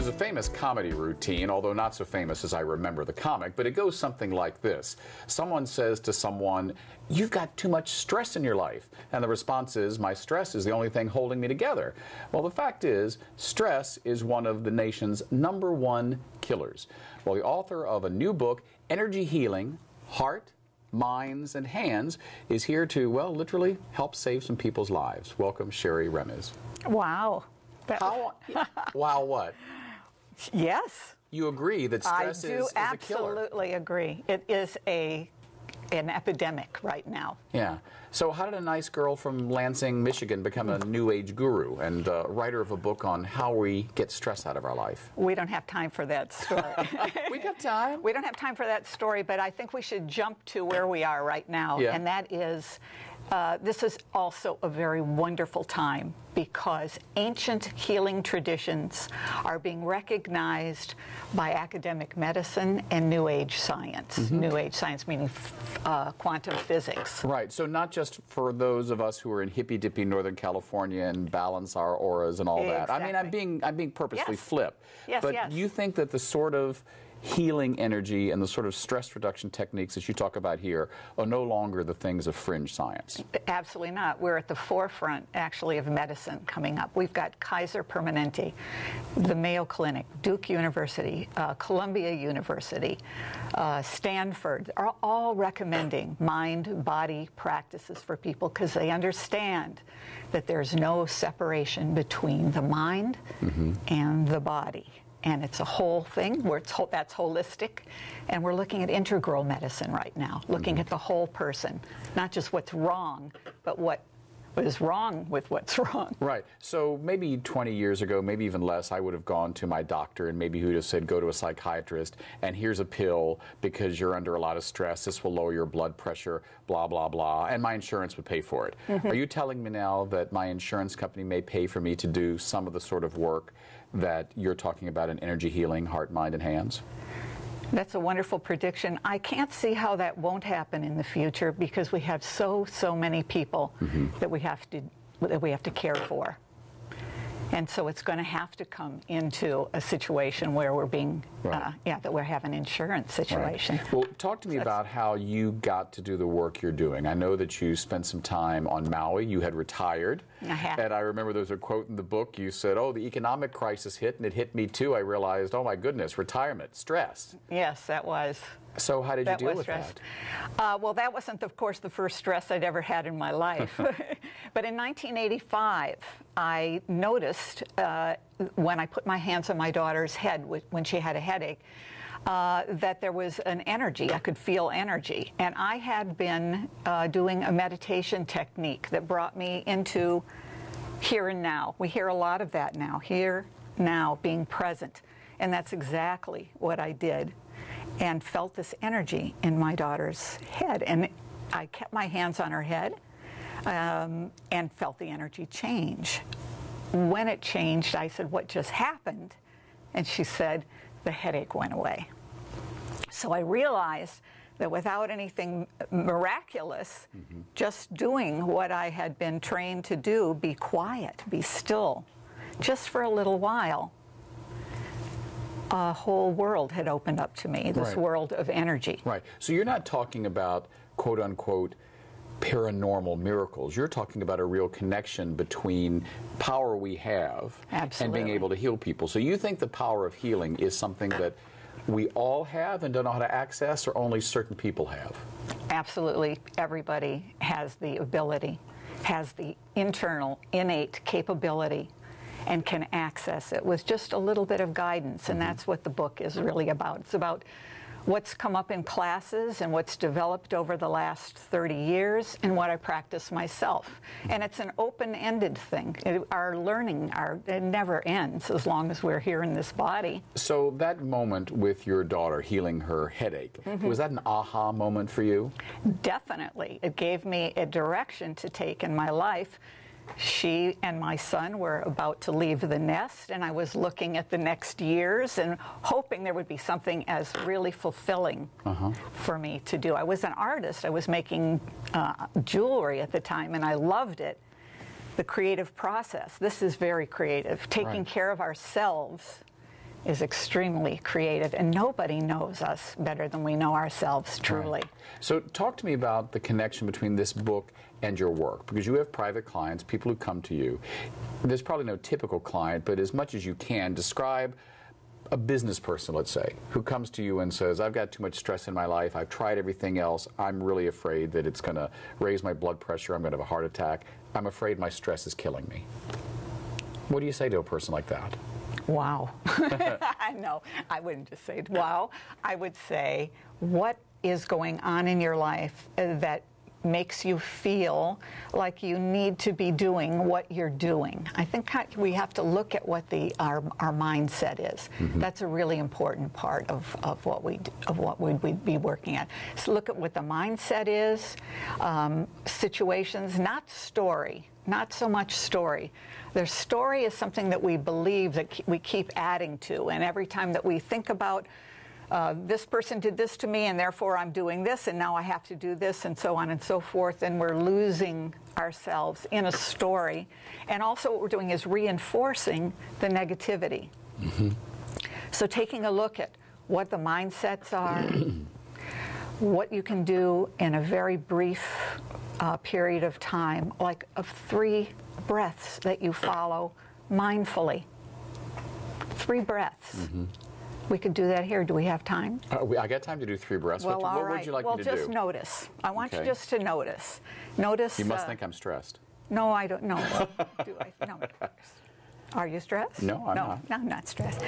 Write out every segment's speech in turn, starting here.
There's a famous comedy routine, although not so famous as I remember the comic, but it goes something like this. Someone says to someone, "You've got too much stress in your life." And the response is, "My stress is the only thing holding me together." Well, the fact is, stress is one of the nation's #1 killers. Well, the author of a new book, Energy Healing, Heart, Minds, and Hands, is here to, well, literally help save some people's lives. Welcome, Sherry Remez. Wow. Wow, what? Yes. You agree that stress is a killer? I do absolutely agree. It is an epidemic right now. Yeah. So how did a nice girl from Lansing, Michigan become a New Age guru and writer of a book on how we get stress out of our life? We don't have time for that story. We got time. We don't have time for that story, but I think we should jump to where we are right now, and that is this is also a very wonderful time because ancient healing traditions are being recognized by academic medicine and New Age science. New Age science meaning quantum physics. Right. So not just for those of us who are in hippy-dippy Northern California and balance our auras and all that. Exactly. I mean, I'm being purposely flip. Yes, but you think that the sort of healing energy and the sort of stress reduction techniques that you talk about here are no longer the things of fringe science? Absolutely not. We're at the forefront, actually, of medicine coming up. We've got Kaiser Permanente, the Mayo Clinic, Duke University, Columbia University, Stanford, are all recommending mind-body practices for people because they understand that there's no separation between the mind and the body. And it's a whole thing where that's holistic. And we're looking at integral medicine right now, looking at the whole person, not just what's wrong, but what is wrong with what's wrong. Right. So maybe 20 years ago, maybe even less, I would have gone to my doctor and maybe he would have said, go to a psychiatrist and here's a pill because you're under a lot of stress. This will lower your blood pressure, blah, blah, blah. And my insurance would pay for it. Are you telling me now that my insurance company may pay for me to do some of the sort of work that you're talking about in energy healing, heart, mind, and hands? That's a wonderful prediction. I can't see how that won't happen in the future because we have so many people that we have to care for. And so it's going to have to come into a situation where we're being, that we're having an insurance situation. Right. Well, talk to me about how you got to do the work you're doing. I know that you spent some time on Maui. You had retired. I have. And I remember there was a quote in the book. You said, oh, the economic crisis hit, and it hit me too. I realized, oh, my goodness, retirement, stress. Yes, that was. So how did you deal with that? Well, that wasn't, of course, the first stress I'd ever had in my life. But in 1985, I noticed when I put my hands on my daughter's head when she had a headache, that there was an energy. I could feel energy. And I had been doing a meditation technique that brought me into here and now. We hear a lot of that now, here, now, being present. And that's exactly what I did. And felt this energy in my daughter's head. And I kept my hands on her head and felt the energy change. When it changed, I said, what just happened? And she said, the headache went away. So I realized that without anything miraculous, just doing what I had been trained to do, be quiet, be still, just for a little while, a whole world had opened up to me, this world of energy. Right. So you're not talking about, quote unquote, paranormal miracles. You're talking about a real connection between power we have and being able to heal people. So you think the power of healing is something that we all have and don't know how to access, or only certain people have? Absolutely. Everybody has the ability, has the internal, innate capability, and can access it with just a little bit of guidance. And that's what the book is really about. It's about what's come up in classes and what's developed over the last 30 years and what I practice myself. And it's an open-ended thing. Our learning, it never ends as long as we're here in this body. So that moment with your daughter healing her headache, was that an aha moment for you? Definitely. It gave me a direction to take in my life. She and my son were about to leave the nest, and I was looking at the next years and hoping there would be something as really fulfilling for me to do. I was an artist. I was making jewelry at the time, and I loved it. The creative process. This is very creative. Taking care of ourselves is extremely creative, and nobody knows us better than we know ourselves, truly. Right. So talk to me about the connection between this book and your work, because you have private clients, people who come to you. There's probably no typical client, but as much as you can, describe a business person, let's say, who comes to you and says, I've got too much stress in my life, I've tried everything else, I'm really afraid that it's going to raise my blood pressure, I'm going to have a heart attack, I'm afraid my stress is killing me. What do you say to a person like that? Wow. No, I wouldn't just say wow. I would say, what is going on in your life that makes you feel like you need to be doing what you're doing? I think we have to look at what our mindset is. Mm-hmm. That's a really important part of what we'd be working at. So look at what the mindset is, situations, not story. Not so much story. Their story is something that we believe that we keep adding to, and every time that we think about this person did this to me and therefore I'm doing this and now I have to do this and so on and so forth, and we're losing ourselves in a story. And also what we're doing is reinforcing the negativity. Mm-hmm. So taking a look at what the mindsets are, what you can do in a very brief period of time, like of 3 breaths that you follow mindfully. 3 breaths. Mm-hmm. We could do that here. Do we have time? I got time to do 3 breaths. Well, what would you like me to do? Well, just notice. I want you just to notice. Notice. You must think I'm stressed. No, I don't. No. Do I? No. Are you stressed? No, I'm not. No, I'm not stressed.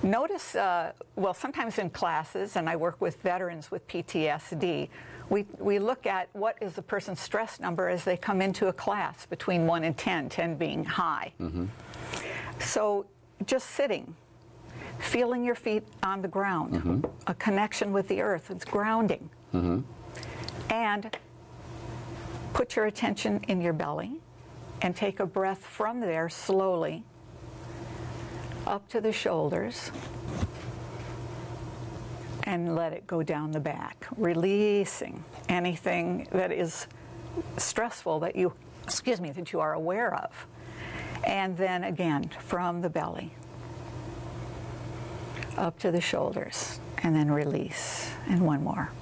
Notice, well, sometimes in classes, and I work with veterans with PTSD, we look at what is the person's stress number as they come into a class between 1 and 10, 10 being high. Mm-hmm. So just sitting, feeling your feet on the ground, mm-hmm. a connection with the earth, it's grounding. Mm-hmm. And put your attention in your belly and take a breath from there slowly up to the shoulders and let it go down the back, releasing anything that is stressful that you are aware of. And then again, from the belly up to the shoulders, and then release, and one more.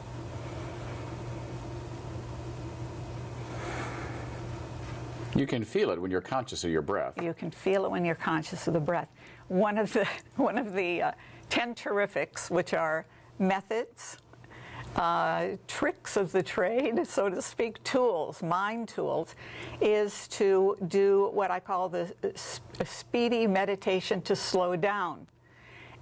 You can feel it when you're conscious of your breath. You can feel it when you're conscious of the breath. One of the 10 terrifics, which are methods, tricks of the trade, so to speak, tools, mind tools, is to do what I call the speedy meditation to slow down.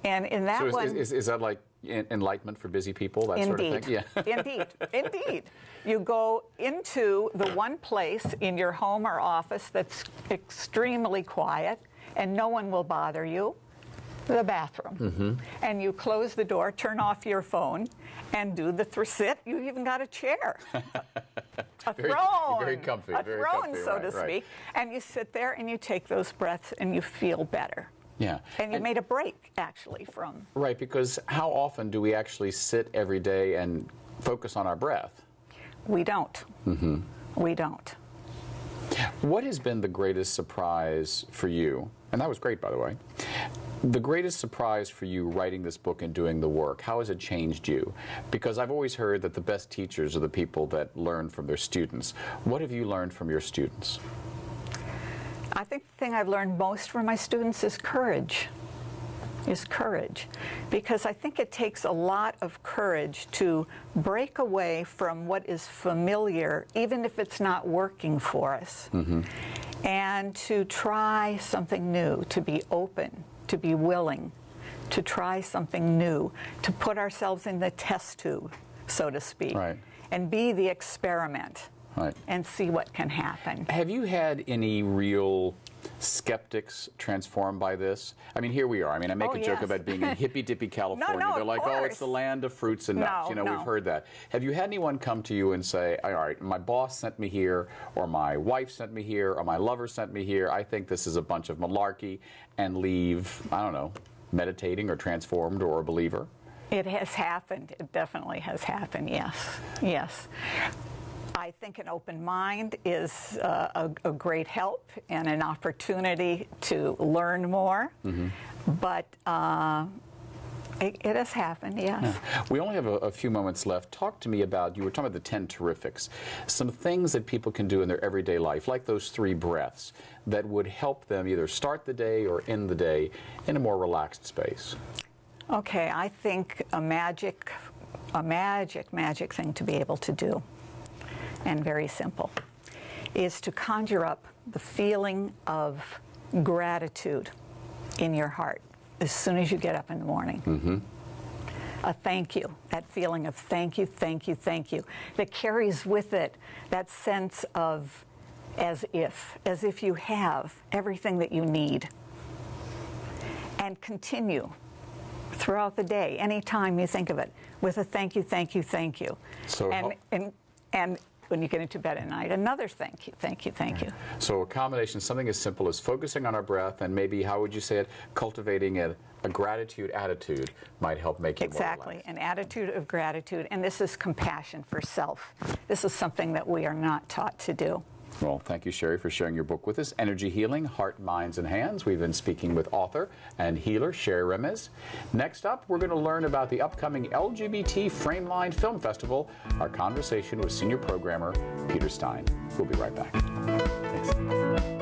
And in that is that like enlightenment for busy people, that sort of thing? Yeah. Indeed. You go into the one place in your home or office that's extremely quiet and no one will bother you, the bathroom. Mm-hmm. And you close the door, turn off your phone, and do the sit. You even got a chair. A throne. Very comfy. A throne, so to speak. And you sit there and you take those breaths and you feel better. Yeah. And you made a break, actually, from... Right, because how often do we actually sit every day and focus on our breath? We don't. Mm-hmm. We don't. What has been the greatest surprise for you? And that was great, by the way. The greatest surprise for you writing this book and doing the work, how has it changed you? Because I've always heard that the best teachers are the people that learn from their students. What have you learned from your students? I think the thing I've learned most from my students is courage. Because I think it takes a lot of courage to break away from what is familiar, even if it's not working for us, mm-hmm. and to try something new, to be open, to be willing, to try something new, to put ourselves in the test tube, so to speak, right. and be the experiment. Right. And see what can happen. Have you had any real skeptics transformed by this? I mean, here we are. I mean, I make a joke about being in hippy-dippy California. No, they're like, oh, it's the land of fruits and nuts. We've heard that. Have you had anyone come to you and say, all right, my boss sent me here, or my wife sent me here, or my lover sent me here. I think this is a bunch of malarkey, and leave, I don't know, meditating or transformed or a believer? It has happened. It definitely has happened, yes. Yes. I think an open mind is a great help and an opportunity to learn more. But it has happened, yes. Yeah. We only have a few moments left. Talk to me about, you were talking about the 10 terrifics, some things that people can do in their everyday life, like those 3 breaths, that would help them either start the day or end the day in a more relaxed space. Okay, I think a magic thing to be able to do, and very simple, is to conjure up the feeling of gratitude in your heart as soon as you get up in the morning. A thank you, that feeling of thank you, thank you, thank you, that carries with it that sense of as if you have everything that you need. And continue throughout the day, anytime you think of it, with a thank you, thank you, thank you. So and when you get into bed at night, another thank you, thank you, thank you. So a combination, something as simple as focusing on our breath and maybe, how would you say it, cultivating a gratitude attitude might help make you more relaxed. An attitude of gratitude, and this is compassion for self. This is something that we are not taught to do. Well, thank you, Sherry, for sharing your book with us, Energy Healing, Heart, Minds, and Hands. We've been speaking with author and healer Sherry Remez. Next up, we're going to learn about the upcoming LGBT Frameline Film Festival, our conversation with senior programmer Peter Stein. We'll be right back. Thanks.